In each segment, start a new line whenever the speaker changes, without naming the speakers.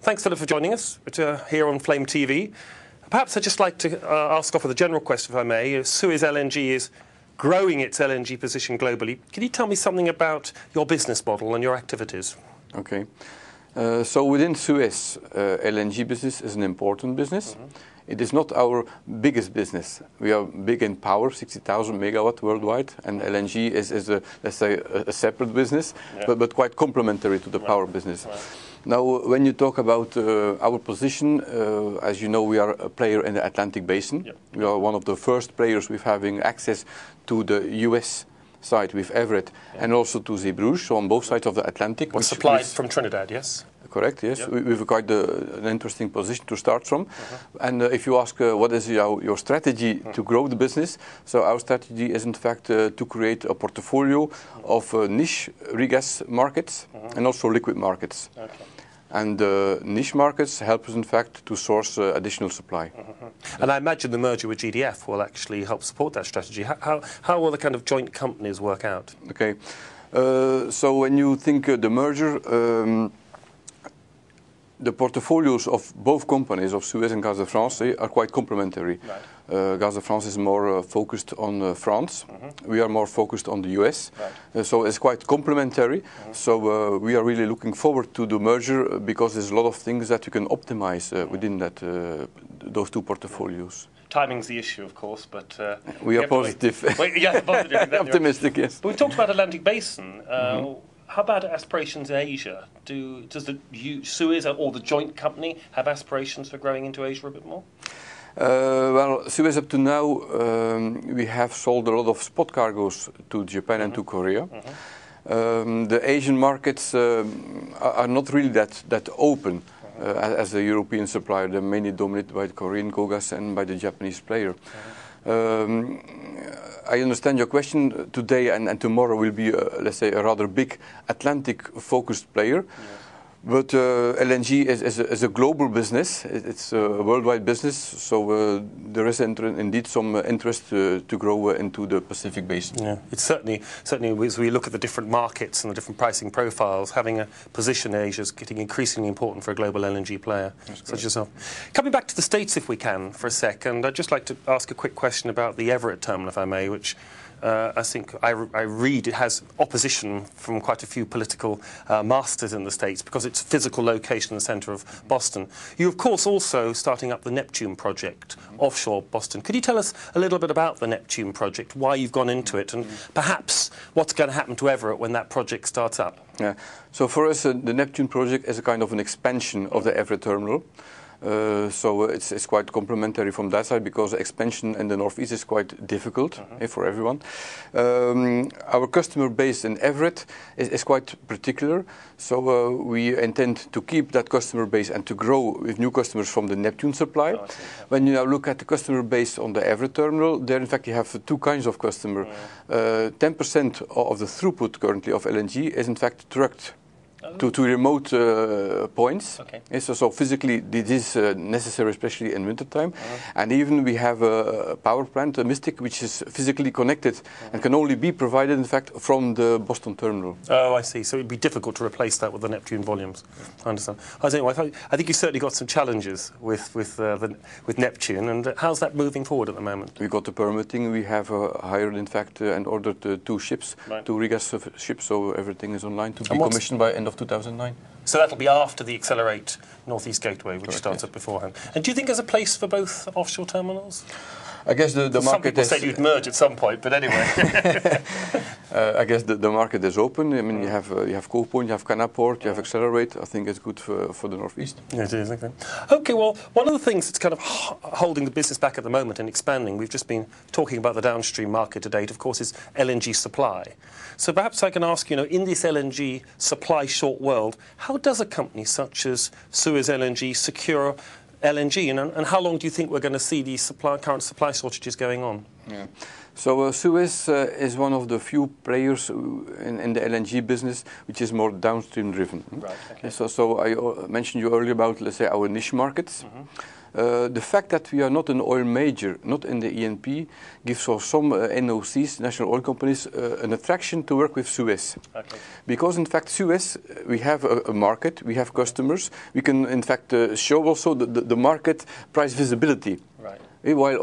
Thanks, Philip, for joining us here on Flame TV. Perhaps I'd just like to ask off with a general question, if I may. Suez LNG is growing its LNG position globally. Can you tell me something about your business model and your activities?
Okay. So within Suez, LNG business is an important business. It is not our biggest business. We are big in power, 60,000 megawatt worldwide, and LNG is let's say, a separate business, but quite complementary to the power business. Now, when you talk about our position, as you know, we are a player in the Atlantic Basin. We are one of the first players with having access to the US side with Everett and also to Zeebrugge, so on both sides of the Atlantic.
Well, supplied from Trinidad, yes?
Correct, yes. We've got an interesting position to start from. And if you ask what is your strategy to grow the business, so our strategy is in fact to create a portfolio of niche regas markets and also liquid markets. And niche markets help us in fact to source additional supply.
And I imagine the merger with GDF will actually help support that strategy. How will the kind of joint companies work out?
Okay, so when you think the merger, the portfolios of both companies, of Suez and Gaz de France, are quite complementary. Gaz de France is more focused on France. We are more focused on the US. So it's quite complementary. So we are really looking forward to the merger because there's a lot of things that you can optimize within those two portfolios.
Timing's the issue, of course, but
we are positive.
Positive.
Optimistic, yes.
But we talked about Atlantic Basin. How about aspirations in Asia? Does the Suez or the joint company have aspirations for growing into Asia a bit more?
Well, Suez up to now, we have sold a lot of spot cargoes to Japan and to Korea. The Asian markets are not really that open as a European supplier. They're mainly dominated by the Korean KOGAS and by the Japanese player. I understand your question. Today and tomorrow will be, let's say, a rather big Atlantic-focused player. But LNG is a global business. It's a worldwide business. So there is indeed some interest to grow into the Pacific Basin.
Yeah, it's certainly as we look at the different markets and the different pricing profiles, having a position in Asia is getting increasingly important for a global LNG player such as yourself. Coming back to the States, if we can, for a second, I'd just like to ask a quick question about the Everett terminal, if I may, which I think I read it has opposition from quite a few political masters in the States because its physical location in the centre of Boston. You, of course, also starting up the Neptune project offshore Boston. Could you tell us a little bit about the Neptune project, why you've gone into it, and perhaps what's going to happen to Everett when that project starts up?
Yeah. So for us, the Neptune project is a kind of an expansion of the Everett terminal. So it's quite complementary from that side because expansion in the northeast is quite difficult for everyone. Our customer base in Everett is quite particular, so we intend to keep that customer base and to grow with new customers from the Neptune supply. When you now look at the customer base on the Everett terminal, there in fact you have two kinds of customer. 10% of the throughput currently of LNG is in fact trucked to remote points. So physically this is necessary, especially in wintertime. And even we have a power plant, a Mystic, which is physically connected and can only be provided, in fact, from the Boston terminal.
Oh, I see. So it'd be difficult to replace that with the Neptune volumes. I understand. I think you certainly got some challenges with Neptune. And how's that moving forward at the moment?
We got the permitting. We have hired, in fact, and ordered 2 ships, 2 regas ships. So everything is online to be commissioned by end of 2009.
So that'll be after the Accelerate Northeast Gateway, which starts up beforehand. And do you think there's a place for both offshore terminals?
I guess the market.
Some people said you'd merge at some point, but anyway.
I guess the market is open. I mean, you have Cove Point, you have Canaport, you have Accelerate. I think it's good for the northeast.
Yeah, it is. Okay. Well, one of the things that's kind of holding the business back at the moment and expanding, we've just been talking about the downstream market to date, of course, is LNG supply. So perhaps I can ask, in this LNG supply short world, how does a company such as Suez LNG secure LNG, and how long do you think we're going to see these current supply shortages going on?
Yeah. So Suez is one of the few players in the LNG business which is more downstream driven.
Right. Okay.
So I mentioned you earlier about, let's say, our niche markets. The fact that we are not an oil major, not in the E&P, gives for some NOCs, national oil companies, an attraction to work with Suez. Okay. Because in fact Suez, we have a market, we have customers, we can in fact show also the market price visibility. Right. While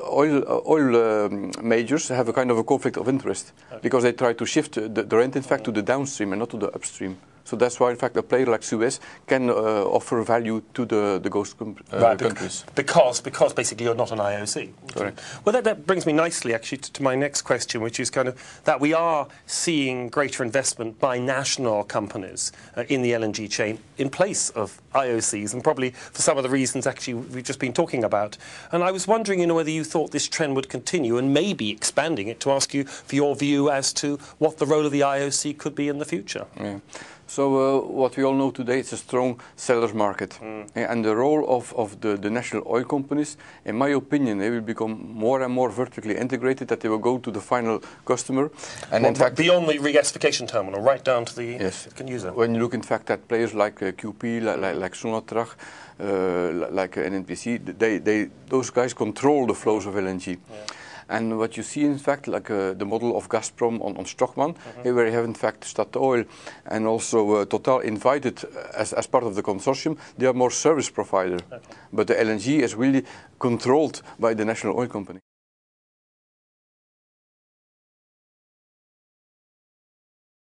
oil majors have a kind of a conflict of interest, okay, because they try to shift the rent in fact to the downstream and not to the upstream. So that's why, in fact, a player like Suez can offer value to the ghost countries.
Because basically you're not an IOC.
Correct.
Well, that brings me nicely, actually, to my next question, which is kind of that we are seeing greater investment by national companies in the LNG chain in place of IOCs, and probably for some of the reasons, actually, we've just been talking about. And I was wondering, whether you thought this trend would continue, and maybe expanding it to ask you for your view as to what the role of the IOC could be in the future.
Yeah. So what we all know today, it's a strong seller's market. And the role of the national oil companies, in my opinion, they will become more and more vertically integrated, that they will go to the final customer.
And in fact, beyond the regasification terminal, right down to the can user.
When you look, in fact, at players like QP, like Sonatrach, like NNPC, those guys control the flows of LNG. Yeah. And what you see, in fact, like the model of Gazprom on Stockman, where you have, in fact, Statoil and also Total invited as part of the consortium, they are more service provider. Okay. But the LNG is really controlled by the national oil company.